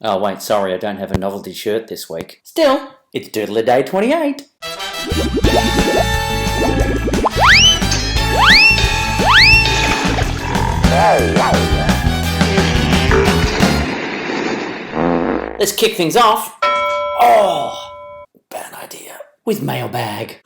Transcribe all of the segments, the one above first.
Oh wait, sorry, I don't have a novelty shirt this week. Still, it's Doodle A Day 28. Let's kick things off. Oh, bad idea. With Mailbag.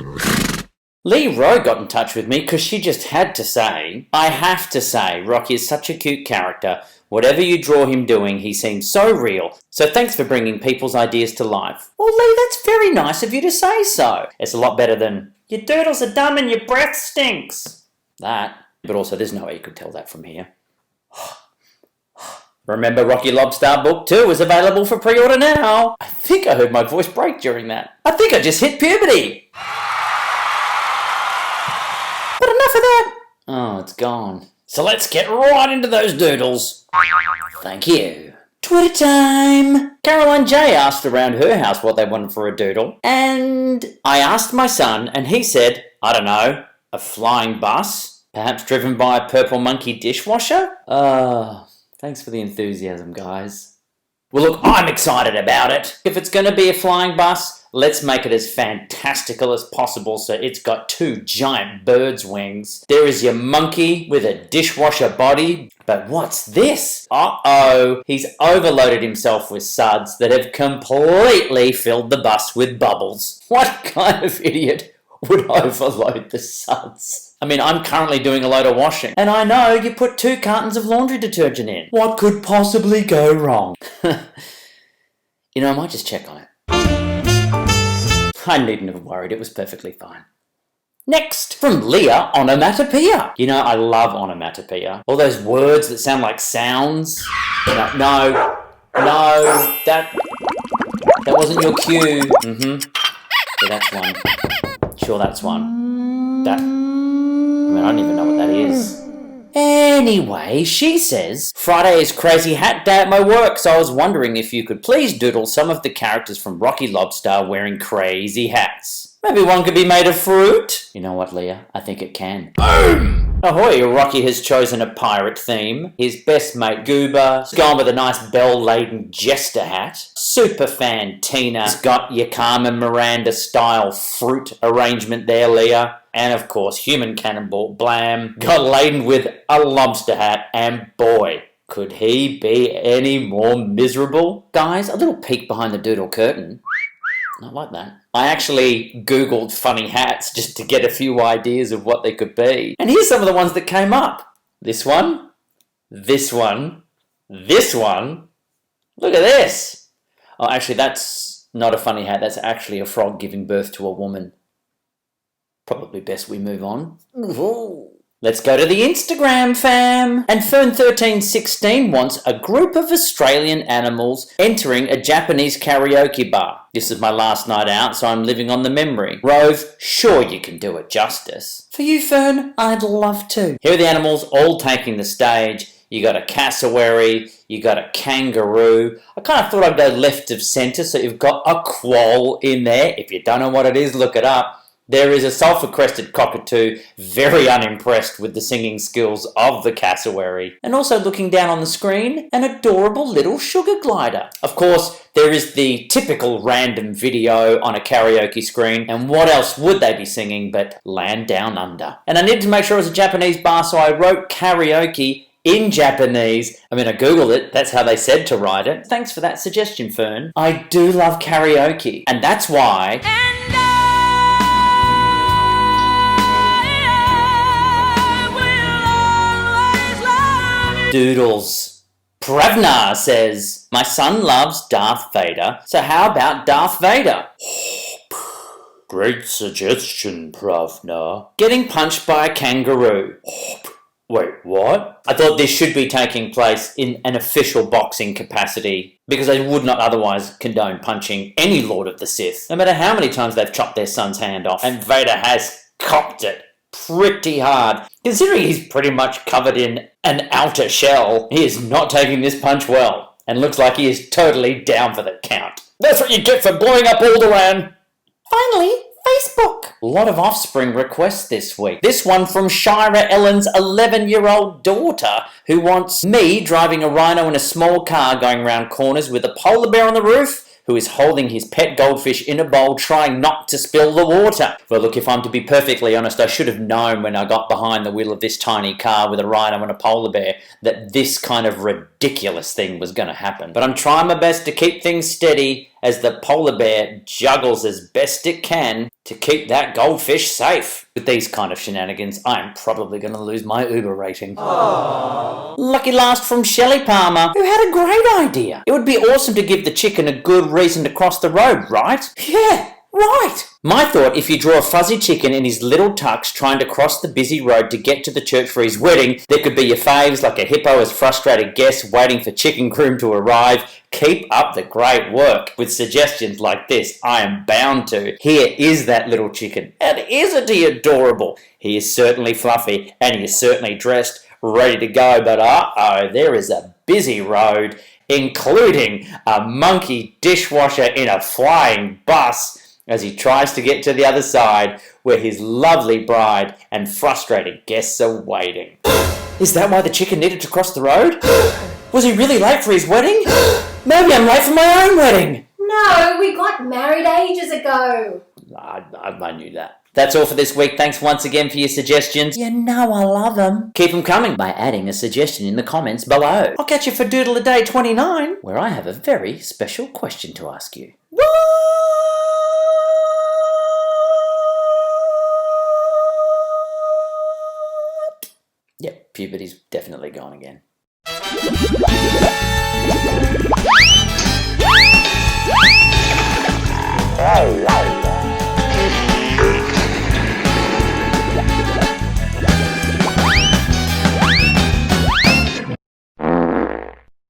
Rove got in touch with me because she just had to say, I have to say, Rocky is such a cute character. Whatever you draw him doing, he seems so real. So thanks for bringing people's ideas to life. Well, Lee, that's very nice of you to say so. It's a lot better than, your doodles are dumb and your breath stinks. That. But also, there's no way you could tell that from here. Remember Rocky Lobster Book 2 is available for pre-order now. I think I heard my voice break during that. I think I just hit puberty. But enough of that. Oh, it's gone. So let's get right into those doodles. Thank you. Twitter time. Taryn J asked around her house what they wanted for a doodle. And I asked my son and he said, I don't know, a flying bus? Perhaps driven by a purple monkey dishwasher? Thanks for the enthusiasm, guys. Well, look, I'm excited about it. If it's going to be a flying bus, let's make it as fantastical as possible so it's got two giant bird's wings. There is your monkey with a dishwasher body. But what's this? Uh-oh, he's overloaded himself with suds that have completely filled the bus with bubbles. What kind of idiot would overload the suds? I mean, I'm currently doing a load of washing, and I know you put 2 cartons of laundry detergent in. What could possibly go wrong? You know, I might just check on it. I needn't have worried, it was perfectly fine. Next, from Leah, onomatopoeia. You know, I love onomatopoeia. All those words that sound like sounds. No, that wasn't your cue. Yeah, that's one. Sure, that's one. That, I mean, I don't even know what that is. Anyway, she says, Friday is crazy hat day at my work, so I was wondering if you could please doodle some of the characters from Rocky Lobster wearing crazy hats. Maybe one could be made of fruit. You know what, Leah? I think it can. Boom! Ahoy, Rocky has chosen a pirate theme. His best mate, Goober's gone with a nice bell-laden jester hat. Superfan Tina's got your Carmen Miranda-style fruit arrangement there, Leah. And of course, human cannonball Blam got laden with a lobster hat, and boy, could he be any more miserable? Guys, a little peek behind the doodle curtain. I like that. I actually Googled funny hats just to get a few ideas of what they could be. And here's some of the ones that came up. This one, this one, this one. Look at this. Oh, actually, that's not a funny hat. That's actually a frog giving birth to a woman. Probably best we move on. Ooh. Let's go to the Instagram, fam. And Fern1316 wants a group of Australian animals entering a Japanese karaoke bar. This is my last night out, so I'm living on the memory. Rove, sure you can do it justice. For you, Fern, I'd love to. Here are the animals all taking the stage. You got a cassowary, you got a kangaroo. I kind of thought I'd go left of centre, so you've got a quoll in there. If you don't know what it is, look it up. There is a sulphur-crested cockatoo, very unimpressed with the singing skills of the cassowary. And also looking down on the screen, an adorable little sugar glider. Of course, there is the typical random video on a karaoke screen, and what else would they be singing but Land Down Under? And I needed to make sure it was a Japanese bar, so I wrote karaoke in Japanese. I mean, I googled it, that's how they said to write it. Thanks for that suggestion, Fern. I do love karaoke, and that's why... Doodles. Pravna says, my son loves Darth Vader, so how about Darth Vader? Great suggestion, Pravna. Getting punched by a kangaroo. Wait, what? I thought this should be taking place in an official boxing capacity, because they would not otherwise condone punching any Lord of the Sith, no matter how many times they've chopped their son's hand off, and Vader has copped it pretty hard. Considering he's pretty much covered in an outer shell, he is not taking this punch well, and looks like he is totally down for the count. That's what you get for blowing up Alderaan. Finally, Facebook. A lot of offspring requests this week. This one from Shira Ellen's 11-year-old daughter, who wants me driving a Rhino in a small car going round corners with a polar bear on the roof, who is holding his pet goldfish in a bowl trying not to spill the water. Well, look, if I'm to be perfectly honest, I should have known when I got behind the wheel of this tiny car with a rhino and a polar bear that this kind of ridiculous thing was going to happen. But I'm trying my best to keep things steady as the polar bear juggles as best it can to keep that goldfish safe. With these kind of shenanigans, I'm probably going to lose my Uber rating. Aww. Lucky last from Shelley Palmer, who had a great idea. It would be awesome to give the chicken a good reason to cross the road, right? Yeah, right. My thought, if you draw a fuzzy chicken in his little tux trying to cross the busy road to get to the church for his wedding, there could be your faves like a hippo as frustrated guests waiting for chicken groom to arrive. Keep up the great work. With suggestions like this, I am bound to. Here is that little chicken. And isn't he adorable? He is certainly fluffy and he is certainly dressed, ready to go. But uh-oh, there is a busy road, including a monkey dishwasher in a flying bus, as he tries to get to the other side where his lovely bride and frustrated guests are waiting. Is that why the chicken needed to cross the road? Was he really late for his wedding? Maybe I'm late for my own wedding. No, we got married ages ago. I knew that. That's all for this week. Thanks once again for your suggestions. You know I love them. Keep them coming by adding a suggestion in the comments below. I'll catch you for Doodle A Day 29, where I have a very special question to ask you. What? Yep, puberty's definitely gone again.